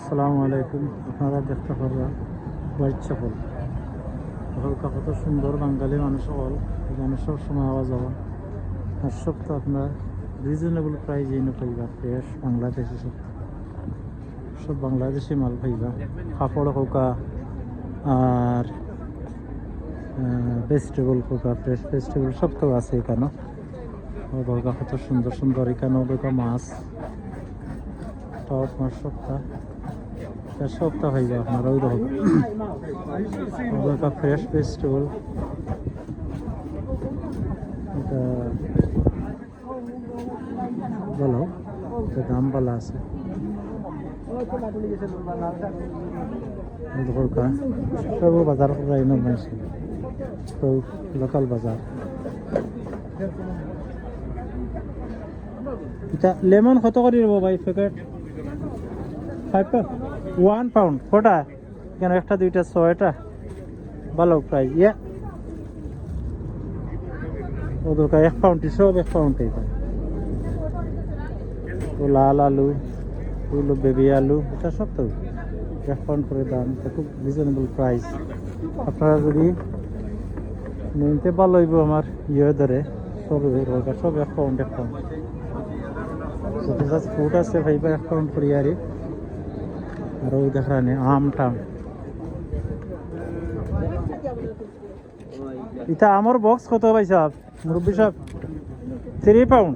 আসসালামু আলাইকুম। আপনারা দেখতে পারবেন হোয়াইট চ্যাপেল হালকা কত সুন্দর বাঙালি মানুষ হল এখানে সব সময় আওয়া যাওয়া আর সব তো আপনার রিজনেবল প্রাইজে পাইবা ফ্রেশ বাংলাদেশি সব বাংলাদেশি মাল পাইবা কাপড় হোকা আর ভেজিটেবল হোকা ফ্রেশ ভেজিটেবল সব তো আছে এখানে হোকা কত সুন্দর সুন্দর এখানেও হোকা মাছ টপ মাছ সপ্তাহ হয়ে যায় আপনার ওই রকম ফ্রেশ ভেজিটেবল এটা ভালো দাম ভালো আছে সব বাজার লোকাল বাজার এটা লেমন কত করে দেবো ভাই প্যাকেট 5 pound 1 pound কটা কেন একটা দুইটা ছয়টা ভালো প্রাইস ও দোকান 1 pound সব 1 pound তো লাল আলু ওগুলো বেবি আলু এটা সব তো 1 pound করে দাম এটা খুব রিজনেবল প্রাইস আপনারা যদি নিতে ভালো হইব আমার ধরে সব সব 1 pound ফুড আছে ভাইবা 1 pound করে আর ওই দেখানে আম টাম এটা আমার বক্স কত ভাই সাহেব মুরব্বী সাহেব 3 pound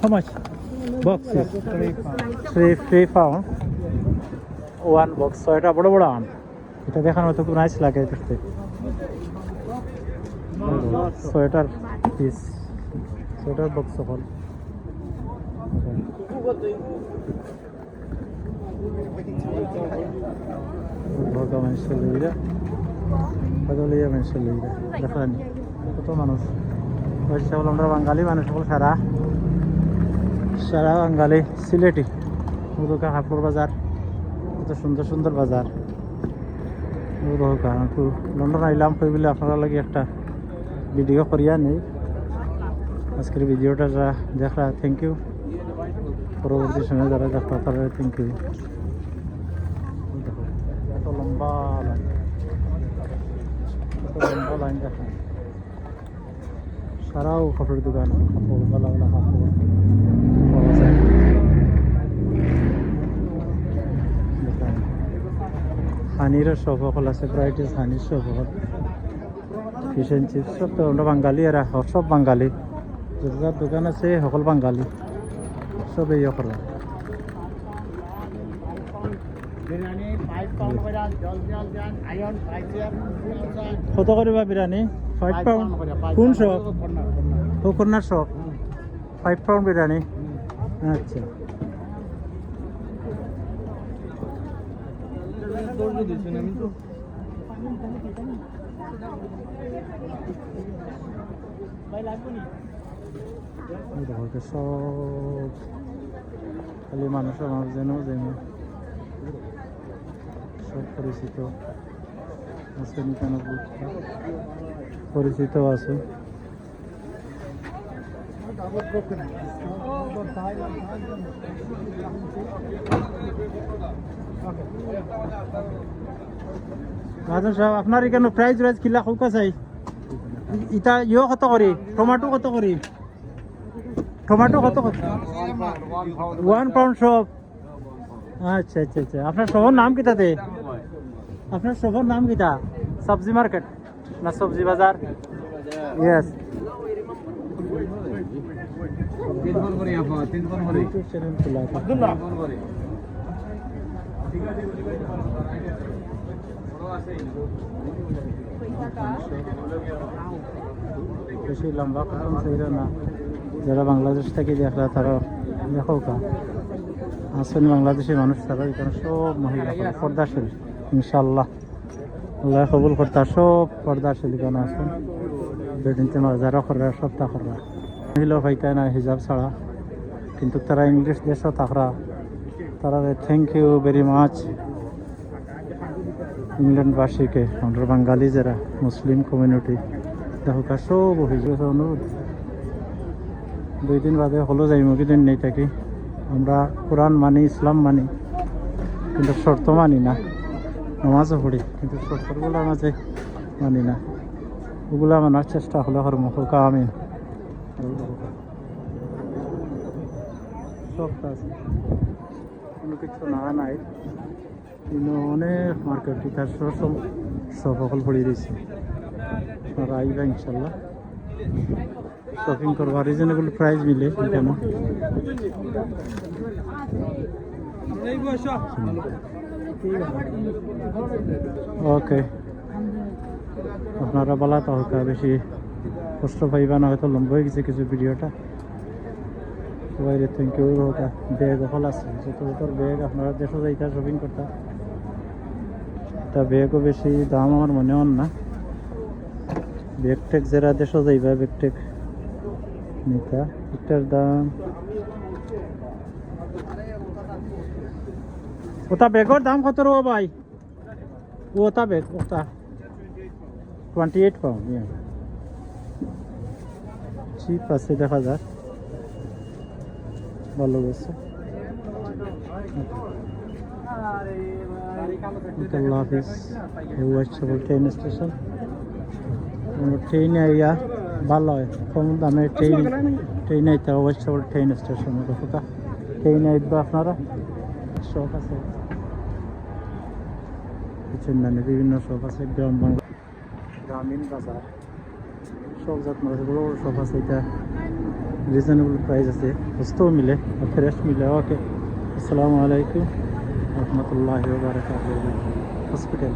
how much box is 3 pound 1 box so এটা বড় বড় আম এটা দেখানো তো খুব নাইস লাগে দেখতে সোয়েটার পিস সোয়েটার বক্স হল দেখানি কত মানুষ আমরা বাঙালি মানুষ সকল সারা সারা বাঙালি সিলেটি মুদুকা হাপুর বাজার কত সুন্দর সুন্দর বাজার লন্ডন আইলাম কই বলে আপনারা লাগে একটা ভিডিও করিয়া নেই আজকের ভিডিওটা যারা দেখা থ্যাংক ইউ পরবর্তী সময় যারা দেখা তারা থ্যাংক ইউ এত লম্বা লাইন দেখা সারাও কাপড়ের দোকান কাপড় ভালো ভালো কাপড় পাওয়া যায় হানিরও সব সকল আছে ভ্যারাইটিস হানির সব সকল ফিশ এন্ড চিপস সব তো আমরা বাঙালি এরা সব বাঙালি যার দোকান আছে সকল বাঙালি সব এই করা কত করে বা বিরিয়ানি 5 pound কোন shop corner shop 5 pound biryani আচ্ছা সব খালি মানুষের মানুষ যেন সব পরিচিত আছে পরিচিত আছে মাজন সাহেব আপনার এখানে প্রাইস রাইজ কিলা কৌকা চাই ইটা কত করি টমেটো কত করি টমেটো কত 1 pound সব আচ্ছা আচ্ছা আচ্ছা আপনার সবার নাম কিটাতে আপনার সবার নাম কিটা সবজি মার্কেট না সবজি বাজার ইয়েস বেশি লম্বা কখন চাইল না যারা বাংলাদেশ থেকে দেখলা তারা দেখো কা আসেন বাংলাদেশি মানুষ তারা এখানে সব মহিলা পর্দাশীল ইনশাল্লাহ আল্লাহ কবুল করতা সব পর্দাশীল এখানে আসেন বেদিনতে যারা করা সপ্তাহ করা মহিলা ভাইতা না হিজাব ছাড়া কিন্তু তারা ইংলিশ দেশও থাকরা তারা থ্যাংক ইউ ভেরি মাচ ইংল্যান্ডবাসীকে আমরা বাঙালি যারা মুসলিম কমিউনিটি দেখো সব অভিযোগ অনুরোধ 2 দিন বাদে হলো যাইমু কিদিন নেই থাকি। আমরা কোরআন মানি, ইসলাম মানি, কিন্তু শর্ত মানি না। নামাজও পড়ি কিন্তু শর্তগুলোর মাঝে মানি না। ওগুলা মানার চেষ্টা হলে হর মুখা আমি সব আছে, কোনো কিছু না নাই কিন্তু অনেক মার্কেট ইতার সব সকল পড়ে দিয়েছি। আপনারা আইবা ইনশাল্লাহ শপিং করবা, রিজনেবল প্রাইস মিলে এখানে। ওকে, আপনারা বলা তো হোক, বেশি কষ্ট পাইবা না, হয়তো লম্বা হয়ে গেছে কিছু ভিডিওটা। সবাই থ্যাংক ইউ। হোক ব্যাগ হল আছে, যত বছর ব্যাগ আপনারা দেশে যাইতা শপিং করতা, তা ব্যাগও বেশি দাম আমার মনে হন না। ব্যাগ টেক যারা দেশে যাইবা ব্যাগ টেক নিতা, একটার দাম ওটা ব্যাগের দাম কত রো ভাই? ওটা ব্যাগ ওটা 28 পাউন্ড। চিপ আছে, দেখা যাক, ভালো গেছে। আল্লাহ হাফিজ। ট্রেন স্টেশন, ট্রেনে আইয়া ভালো হয়, কম দামে ট্রেন আইতে অবশ্যই ট্রেন স্টেশন। ট্রেনে আইবা আপনারা, শপ আছে মানে বিভিন্ন শপ আছে, গ্রামীণ বাজার, সব জাত মাছগুলো সব আছে। এটা রিজনেবল প্রাইস আছে, সস্তাও মিলে, ফ্রেশ মিলে। ওকে, আসসালামু আলাইকুম রহমতুল্লাহি ওয়া বারাকাতুহু। Hospital,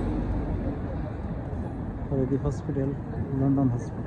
hospital, London hospital.